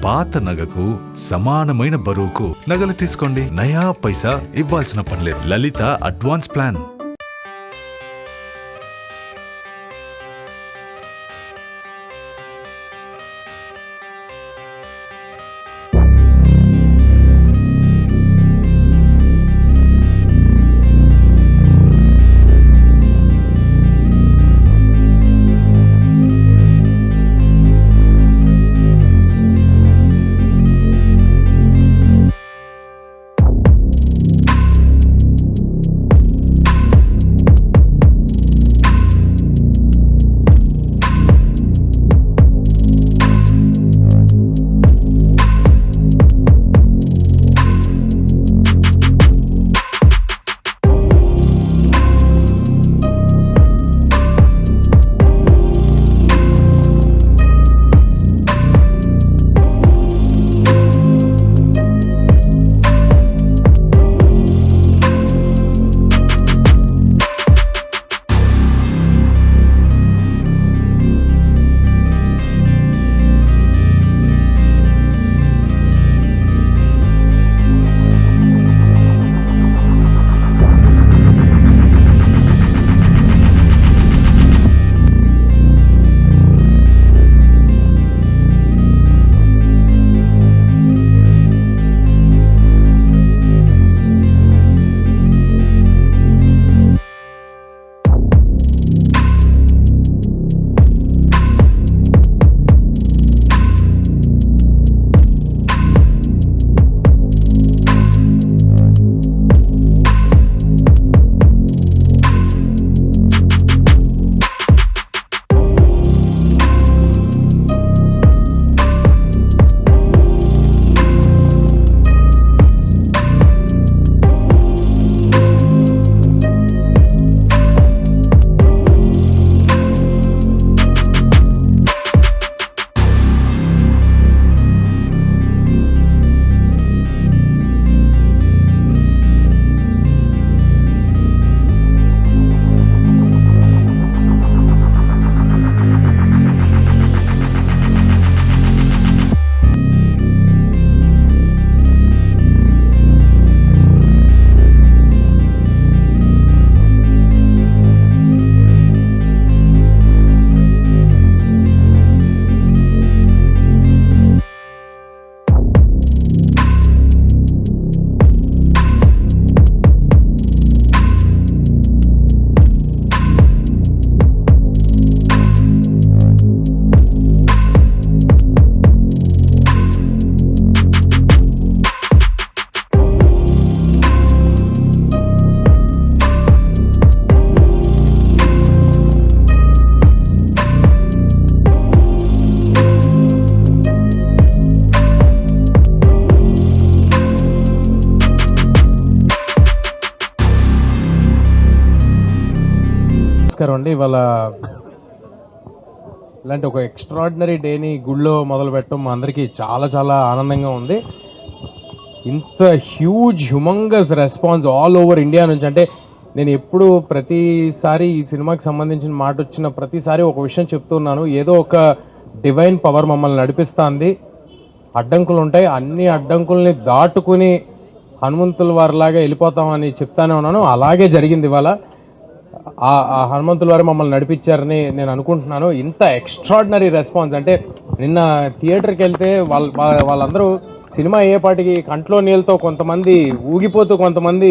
పాత నగకు సమానమైన బరువుకు నగలు తీసుకోండి. నయా పైసా ఇవ్వాల్సిన పనిలేదు. లలిత అడ్వాన్స్ ప్లాన్. నమస్కారం అండి. ఇవాళ ఇలాంటి ఒక ఎక్స్ట్రాడినరీ డేని గుళ్ళో మొదలు పెట్టడం మా అందరికీ చాలా చాలా ఆనందంగా ఉంది. ఇంత humongous response all over India నుంచి, అంటే నేను ఎప్పుడు ప్రతిసారి ఈ సినిమాకి సంబంధించిన మాట వచ్చిన ప్రతిసారి ఒక విషయం చెప్తున్నాను, ఏదో ఒక డివైన్ పవర్ మమ్మల్ని నడిపిస్తుంది. అడ్డంకులు ఉంటాయి, అన్ని అడ్డంకుల్ని దాటుకుని హనుమంతుల వారిలాగా వెళ్ళిపోతామని చెప్తానే ఉన్నాను. అలాగే జరిగింది. ఇవాళ ఆ హనుమంతుల వారు మమ్మల్ని నడిపించారని నేను అనుకుంటున్నాను. ఇంత ఎక్స్ట్రాడినరీ రెస్పాన్స్, అంటే నిన్న థియేటర్కి వెళ్తే వాళ్ళందరూ సినిమా అయ్యేపాటికి కంట్లో నీళ్ళతో కొంతమంది ఊగిపోతూ, కొంతమంది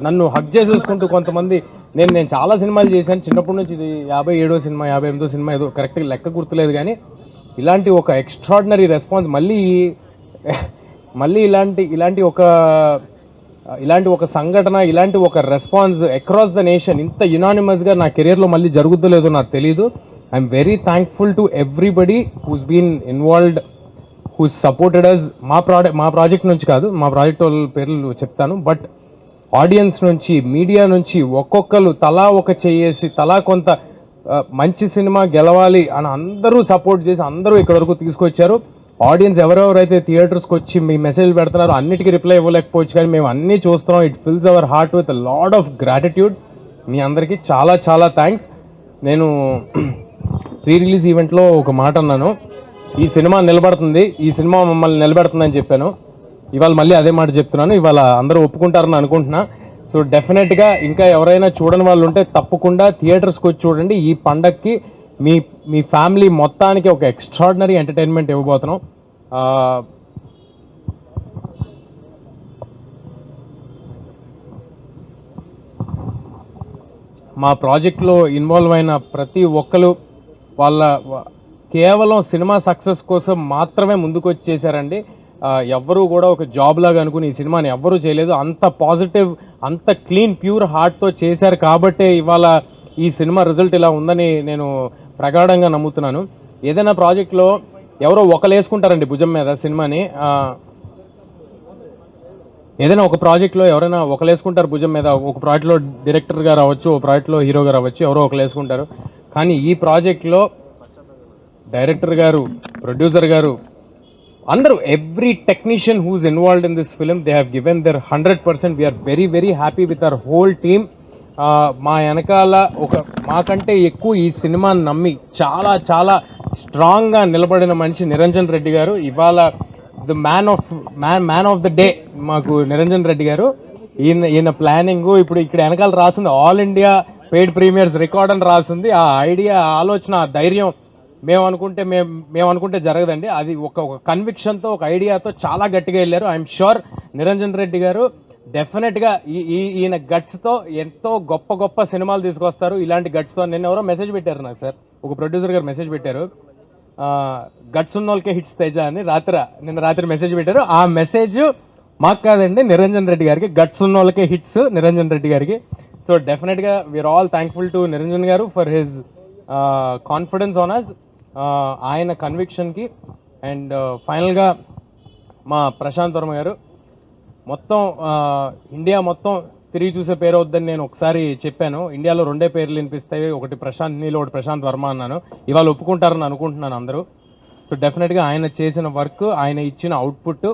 నన్ను హగ్ చేసేసుకుంటూ, కొంతమంది నేను చాలా సినిమాలు చేశాను చిన్నప్పటి నుంచి. ఇది 57వ సినిమా 58వ సినిమా ఏదో కరెక్ట్గా లెక్క గుర్తులేదు, కానీ ఇలాంటి ఒక ఎక్స్ట్రాడినరీ రెస్పాన్స్ మళ్ళీ ఇలాంటి ఒక సంఘటన, ఇలాంటి ఒక రెస్పాన్స్ అక్రాస్ ద నేషన్ ఇంత యునానిమస్గా నా కెరియర్లో మళ్ళీ జరుగుతుందో నాకు తెలీదు. I'm very thankful to everybody who's been involved, who's supported us. మా ప్రాజెక్ట్ నుంచి కాదు, మా ప్రాజెక్ట్ వాళ్ళ పేర్లు చెప్తాను, బట్ ఆడియన్స్ నుంచి, మీడియా నుంచి ఒక్కొక్కరు తలా ఒక చేసి, తలా కొంత మంచి సినిమా గెలవాలి అని అందరూ సపోర్ట్ చేసి అందరూ ఇక్కడ వరకు తీసుకొచ్చారు. ఆడియన్స్ ఎవరెవరైతే థియేటర్స్కి వచ్చి మీ మెసేజ్ పెడుతున్నారో అన్నిటికీ రిప్లై ఇవ్వలేకపోవచ్చు, కానీ మేము అన్నీ చూస్తున్నాం. It fills our heart with lot of gratitude. మీ అందరికీ చాలా చాలా థ్యాంక్స్. నేను ప్రీ రిలీజ్ ఈవెంట్లో ఒక మాట అన్నాను, ఈ సినిమా నిలబడుతుంది, ఈ సినిమా మమ్మల్ని నిలబెడుతుందని చెప్పాను. ఇవాళ మళ్ళీ అదే మాట చెప్తున్నాను. ఇవాళ అందరూ ఒప్పుకుంటారని అనుకుంటున్నా. సో డెఫినెట్గా ఇంకా ఎవరైనా చూడని వాళ్ళు ఉంటే తప్పకుండా థియేటర్స్కి వచ్చి చూడండి. ఈ పండక్కి మీ మీ ఫ్యామిలీ మొత్తానికి ఒక ఎక్స్ట్రాడినరీ ఎంటర్టైన్మెంట్ ఇవ్వబోతున్నాం. మా ప్రాజెక్ట్లో ఇన్వాల్వ్ అయిన ప్రతి ఒక్కరు వాళ్ళ కేవలం సినిమా సక్సెస్ కోసం మాత్రమే ముందుకు వచ్చి చేశారండి. ఎవ్వరూ కూడా ఒక జాబ్ లాగా అనుకుని ఈ సినిమాని ఎవ్వరూ చేయలేదు. అంత పాజిటివ్, అంత క్లీన్, ప్యూర్ హార్ట్తో చేశారు కాబట్టే ఇవాళ ఈ సినిమా రిజల్ట్ ఇలా ఉందని నేను ప్రగాఢంగా నమ్ముతున్నాను. ఏదైనా ప్రాజెక్ట్లో ఎవరో ఒకరు వేసుకుంటారండి భుజం మీద సినిమాని. ఏదైనా ఒక ప్రాజెక్ట్లో ఎవరైనా ఒకరు వేసుకుంటారు భుజం మీద. ఒక ప్రాజెక్ట్లో డైరెక్టర్ గారు అవ్వచ్చు, ఒక ప్రాజెక్ట్లో హీరో గారు అవ్వచ్చు, ఎవరో ఒకరు వేసుకుంటారు. కానీ ఈ ప్రాజెక్ట్లో డైరెక్టర్ గారు, ప్రొడ్యూసర్ గారు, అందరూ, every technician who's involved in this film, they have given their 100%. We're very very happy with our whole team. మా వెనకాల మాకంటే ఎక్కువ ఈ సినిమాని నమ్మి చాలా చాలా స్ట్రాంగ్గా నిలబడిన మనిషి నిరంజన్ రెడ్డి గారు. ఇవాళ the man of the day మాకు నిరంజన్ రెడ్డి గారు. ఈయన ప్లానింగ్ ఇప్పుడు ఇక్కడ వెనకాల రాసింది all India paid premieres record అని రాసింది. ఆ ఐడియా, ఆలోచన, ఆ ధైర్యం మేము అనుకుంటే జరగదండి. అది ఒక కన్విక్షన్తో, ఒక ఐడియాతో చాలా గట్టిగా వెళ్ళారు. ఐఎమ్ షూర్ నిరంజన్ రెడ్డి గారు డెఫినెట్గా ఈయన గట్స్తో ఎంతో గొప్ప గొప్ప సినిమాలు తీసుకొస్తారు. ఇలాంటి గట్స్తో నిన్న ఎవరో మెసేజ్ పెట్టారు నాకు, సార్, ఒక ప్రొడ్యూసర్ గారు మెసేజ్ పెట్టారు, గట్స్ ఉన్న వాళ్ళకే హిట్స్ తేజ అని. నిన్న రాత్రి మెసేజ్ పెట్టారు. ఆ మెసేజ్ మాకు కాదండి, నిరంజన్ రెడ్డి గారికి. గట్స్ ఉన్న వాళ్ళకే హిట్స్ నిరంజన్ రెడ్డి గారికి. సో డెఫినెట్గా we're all thankful to Niranjan garu for his confidence on us, ఆయన కన్విక్షన్కి. అండ్ ఫైనల్గా మా ప్రశాంత్ వర్మ గారు, మొత్తం ఇండియా మొత్తం తిరిగి చూసే పేరు వద్దని నేను ఒకసారి చెప్పాను. ఇండియాలో 2 పేర్లు వినిపిస్తాయి, ఒకటి ప్రశాంత్ నీల్, ఒకటి ప్రశాంత్ వర్మ అన్నాను. ఇవాళ ఒప్పుకుంటారని అనుకుంటున్నాను అందరూ. సో డెఫినెట్గా ఆయన చేసిన వర్క్, ఆయన ఇచ్చిన అవుట్పుట్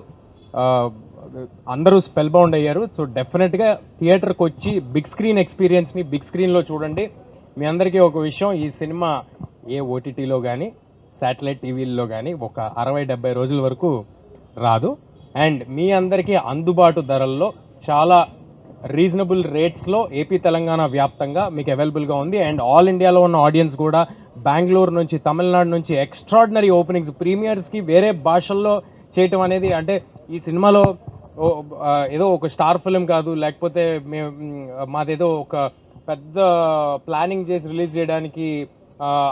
అందరూ స్పెల్ బౌండ్ అయ్యారు. సో డెఫినెట్గా థియేటర్కి వచ్చి బిగ్ స్క్రీన్ ఎక్స్పీరియన్స్ని బిగ్ స్క్రీన్లో చూడండి. మీ అందరికీ ఒక విషయం, ఈ సినిమా ఏ ఓటీటీలో కానీ శాటిలైట్ టీవీల్లో కానీ ఒక 60-70 రోజుల వరకు రాదు. అండ్ మీ అందరికీ అందుబాటు ధరల్లో చాలా రీజనబుల్ రేట్స్లో ఏపీ తెలంగాణ వ్యాప్తంగా మీకు అవైలబుల్గా ఉంది. అండ్ ఆల్ ఇండియాలో ఉన్న ఆడియన్స్ కూడా బెంగళూరు నుంచి, తమిళనాడు నుంచి ఎక్స్ట్రాడినరీ ఓపెనింగ్స్, ప్రీమియర్స్కి వేరే భాషల్లో చేయటం అనేది, అంటే ఈ సినిమాలో ఏదో ఒక స్టార్ ఫిలిం కాదు, లేకపోతే మాదేదో ఒక పెద్ద ప్లానింగ్ చేసి రిలీజ్ చేయడానికి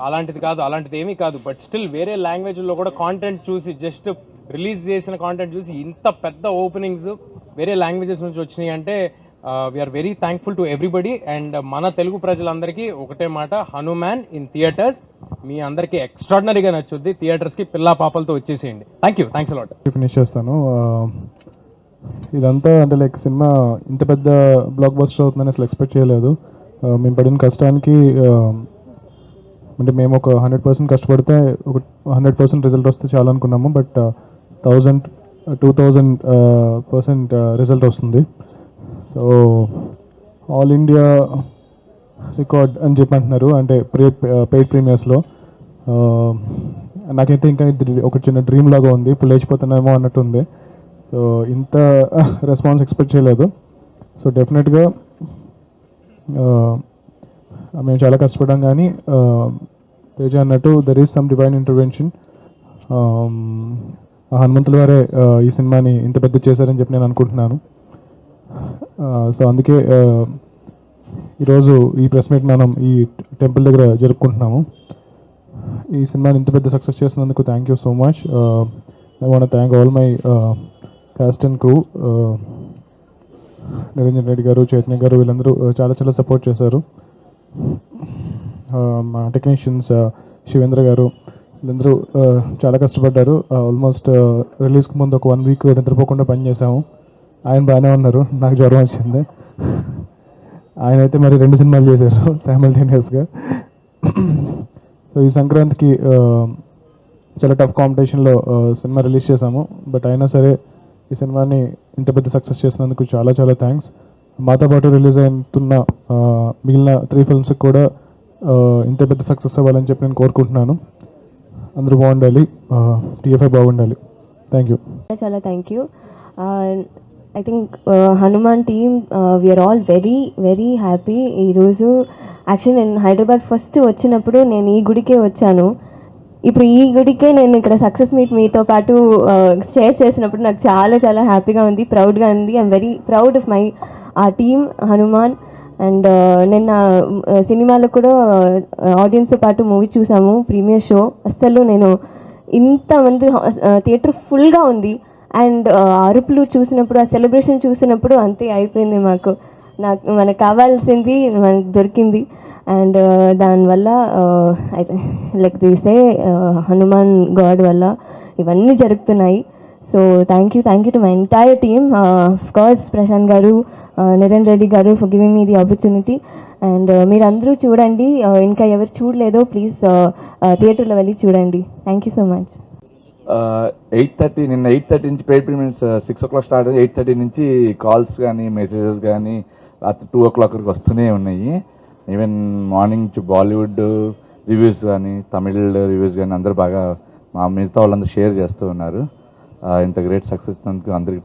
అలాంటిది కాదు, అలాంటిది ఏమీ కాదు. బట్ స్టిల్ వేరే లాంగ్వేజ్లో కూడా కాంటెంట్ చూసి, జస్ట్ రిలీజ్ చేసిన కాంటెంట్ చూసి ఇంత పెద్ద ఓపెనింగ్స్ వేరే లాంగ్వేజెస్ నుంచి వచ్చినాయి అంటే we're very thankful to everybody. And మన తెలుగు ప్రజలందరికీ ఒకటే మాట, హనుమాన్ ఇన్ థియేటర్స్. మీ అందరికీ ఎక్స్ట్రాడినరీగా నచ్చుద్ది. థియేటర్స్కి పిల్లా పాపలతో వచ్చేసేయండి. Thanks a lot. ఫినిష్ చేస్తాను. ఇదంతా అంటే లైక్ సినిమా ఇంత పెద్ద బ్లాక్ బస్టర్ అవుతుందని అసలు ఎక్స్పెక్ట్ చేయలేదు. మేము పడిన కష్టానికి అంటే మేము ఒక 100% కష్టపడితే ఒక 100% రిజల్ట్ వస్తే చాలా అనుకున్నాము. బట్ 2000% రిజల్ట్ వస్తుంది. సో ఆల్ ఇండియా రికార్డ్ అని చెప్పి అంటున్నారు, అంటే పెయిడ్ ప్రీమియర్స్లో. నాకైతే ఇంకా ఇది ఒక చిన్న డ్రీమ్ లాగా ఉంది, ఇప్పుడు లేచిపోతున్నామో అన్నట్టు ఉంది. సో ఇంత రెస్పాన్స్ ఎక్స్పెక్ట్ చేయలేదు. సో డెఫినెట్గా మేము చాలా కష్టపడ్డాం, కానీ తేజ అన్నట్టు there is some divine intervention. హనుమంతుల వారే ఈ సినిమాని ఇంత పెద్ద చేశారని చెప్పి నేను అనుకుంటున్నాను. సో అందుకే ఈరోజు ఈ ప్రెస్ మీట్ మనం ఈ టెంపుల్ దగ్గర జరుపుకుంటున్నాము. ఈ సినిమాని ఇంత పెద్ద సక్సెస్ చేసినందుకు thank you so much. I want thank all my cast and crew. Niranjan Reddy గారు, చైతన్య గారు, వీళ్ళందరూ చాలా చాలా సపోర్ట్ చేశారు. మా టెక్నీషియన్స్ శివేంద్ర గారు, వీళ్ళందరూ చాలా కష్టపడ్డారు. ఆల్మోస్ట్ రిలీజ్కి ముందు ఒక 1 వీక్ నిద్రపోకుండా పనిచేసాము. ఆయన బాగానే ఉన్నారు, నాకు జ్వరం వచ్చింది. ఆయన అయితే మరి 2 సినిమాలు చేశారు సైమల్టేనియస్గా. సో ఈ సంక్రాంతికి చాలా టఫ్ కాంపిటీషన్లో సినిమా రిలీజ్ చేశాము. బట్ అయినా సరే ఈ సినిమాని ఇంత పెద్ద సక్సెస్ చేసినందుకు చాలా చాలా థ్యాంక్స్. మాతో పాటు రిలీజ్ అవుతున్న మిగిలిన 3 ఫిల్మ్స్కి కూడా ఇంత పెద్ద సక్సెస్ అవ్వాలని చెప్పి నేను కోరుకుంటున్నాను. అందరూ బాగుండాలి, టీఎఫ్ఐ బాగుండాలి. Thank you. చాలా thank you. I think Hanuman team we're all very very happy. ఈరోజు యాక్చువల్లీ నేను హైదరాబాద్ ఫస్ట్ వచ్చినప్పుడు నేను ఈ గుడికే వచ్చాను. ఇప్పుడు ఈ గుడికే నేను ఇక్కడ సక్సెస్ మీట్ మీతో పాటు షేర్ చేసినప్పుడు నాకు చాలా చాలా హ్యాపీగా ఉంది, ప్రౌడ్గా ఉంది. I'm very proud of my team Hanuman. And నిన్న సినిమాలో కూడా ఆడియన్స్తో పాటు మూవీ చూసాము, ప్రీమియర్ షో. అస్సలు నేను ఇంతమంది థియేటర్ ఫుల్గా ఉంది. అండ్ అరుపులు చూసినప్పుడు, ఆ సెలబ్రేషన్ చూసినప్పుడు అంతే అయిపోయింది. మనకు కావాల్సింది మనకు దొరికింది. అండ్ దానివల్ల లైక్ తీసే హనుమాన్ గాడ్ వల్ల ఇవన్నీ జరుగుతున్నాయి. So thank you to my entire team. Course Prashant గారు, నిరణ్ రెడ్డి గారు for giving me the opportunity. And మీరు అందరూ చూడండి, ఇంకా ఎవరు చూడలేదో ప్లీజ్ థియేటర్లో వెళ్ళి చూడండి. Thank you so much. 8:30 నిన్న 8:30 నుంచి పెయిడ్ ప్రీమియర్స్ 6 o'clock స్టార్ట్. 8:30 నుంచి కాల్స్ కానీ మెసేజెస్ కానీ రాత్రి 2 o'clock వరకు వస్తూనే ఉన్నాయి. Even morning to Bollywood reviews కానీ తమిళ్ రివ్యూస్ కానీ అందరూ బాగా మా మిగతా వాళ్ళందరూ షేర్ చేస్తూ ఉన్నారు. ఇంత గ్రేట్ సక్సెస్ ఇచ్చినందుకు అందరికీ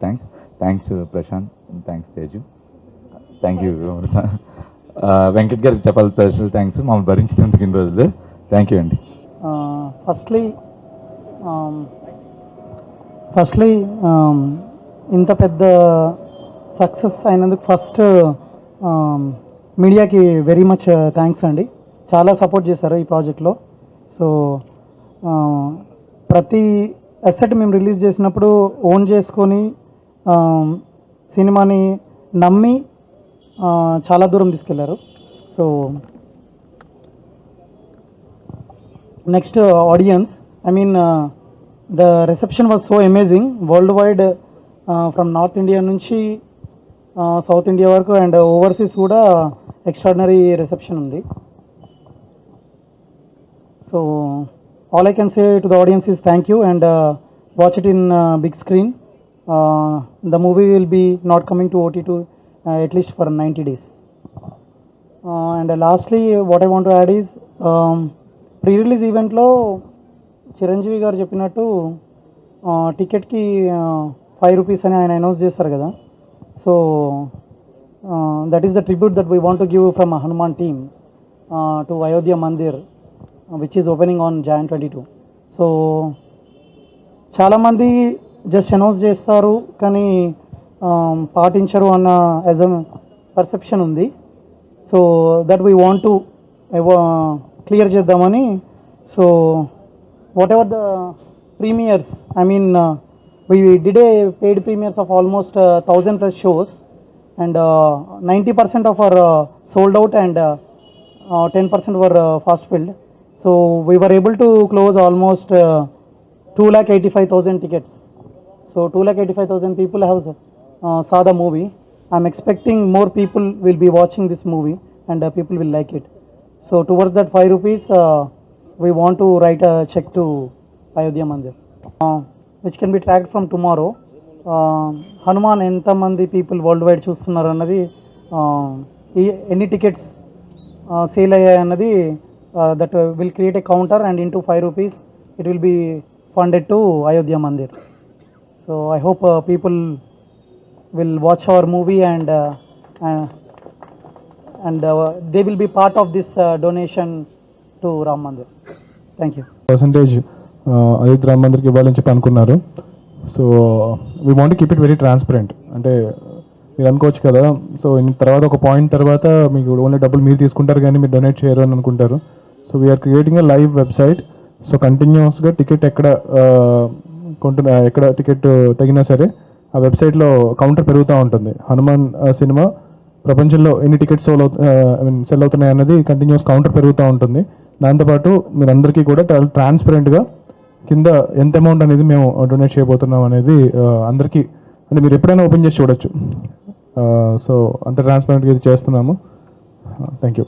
thanks Prashant, thanks Teju, thank you Venkat గారికి చెప్పాలి స్పెషల్ థ్యాంక్స్ మమ్మల్ని భరించినందుకు ఇన్ని రోజులు. థ్యాంక్ యూ అండి. ఫస్ట్లీ ఇంత పెద్ద సక్సెస్ అయినందుకు ఫస్ట్ మీడియాకి వెరీ మచ్ థ్యాంక్స్ అండి. చాలా సపోర్ట్ చేశారు ఈ ప్రాజెక్ట్లో. సో ప్రతి అసెట్ మేము రిలీజ్ చేసినప్పుడు ఓన్ చేసుకొని సినిమాని నమ్మి చాలా దూరం తీసుకెళ్లారు. So next audience, I mean, the reception was so amazing worldwide, from North India నుంచి South India వరకు అండ్ ఓవర్సీస్ కూడా ఎక్స్ట్రాడినరీ రిసెప్షన్ ఉంది. So all I can say to the audience is thank you and watch it in big screen. The movie will be not coming to OTT at least for 90 days. And lastly what I want to add is pre-release ఈవెంట్లో చిరంజీవి గారు చెప్పినట్టు టికెట్కి 5 rupees అని ఆయన announce చేస్తారు కదా. So that is the tribute that we want to give from Hanuman team to Ayodhya Mandir which is opening on Jan 22. So చాలామంది just announce చేస్తారు కానీ పాటించరు అన్న యాజ్ అ పర్సెప్షన్ ఉంది. So that we want to clear చేద్దామని. So whatever the premieres, I mean we did a paid premieres of almost 1,000 plus shows and 90% of our sold out and 10% were fast filled. So we were able to close almost 2,85,000 tickets. So 2,85,000 people have saw the movie. I'm expecting more people will be watching this movie and people will like it. So towards that 5 rupees we want to write a check to Ayodhya Mandir, which can be tracked from tomorrow. Hanuman enta mandi people worldwide చూస్తున్నారు అన్నది, ఎన్ని tickets sale అయ్యాయి అన్నది, that will create a counter and into 5 rupees it will be funded to Ayodhya Mandir. So I hope people will watch our movie and they will be part of this donation to Ram Mandir. Thank you. Percentage Ayodhya Rama మందిర్కి ఇవ్వాలని చెప్పి అనుకున్నారు. So we want keep it very transparent. అంటే మీరు అనుకోవచ్చు కదా, so తర్వాత ఒక పాయింట్ తర్వాత మీకు ఓన్లీ డబ్బులు మీరు తీసుకుంటారు కానీ మీరు డొనేట్ చేయరు అని అనుకుంటారు. So we're creating a live website. So కంటిన్యూస్గా టికెట్ ఎక్కడ టికెట్ తగినా సరే ఆ వెబ్సైట్లో కౌంటర్ పెరుగుతూ ఉంటుంది. హనుమాన్ సినిమా ప్రపంచంలో ఎన్ని టికెట్స్ సెల్ అవుతున్నాయి అన్నది కంటిన్యూస్ కౌంటర్ పెరుగుతూ ఉంటుంది. దాంతోపాటు మీరందరికీ కూడా ట్రాన్స్పరెంట్గా కింద ఎంత అమౌంట్ అనేది మేము డొనేట్ చేయబోతున్నాం అనేది అందరికీ, అంటే మీరు ఎప్పుడైనా ఓపెన్ చేసి చూడొచ్చు. సో అంత ట్రాన్స్పరెంట్గా ఇది చేస్తున్నాము. Thank you.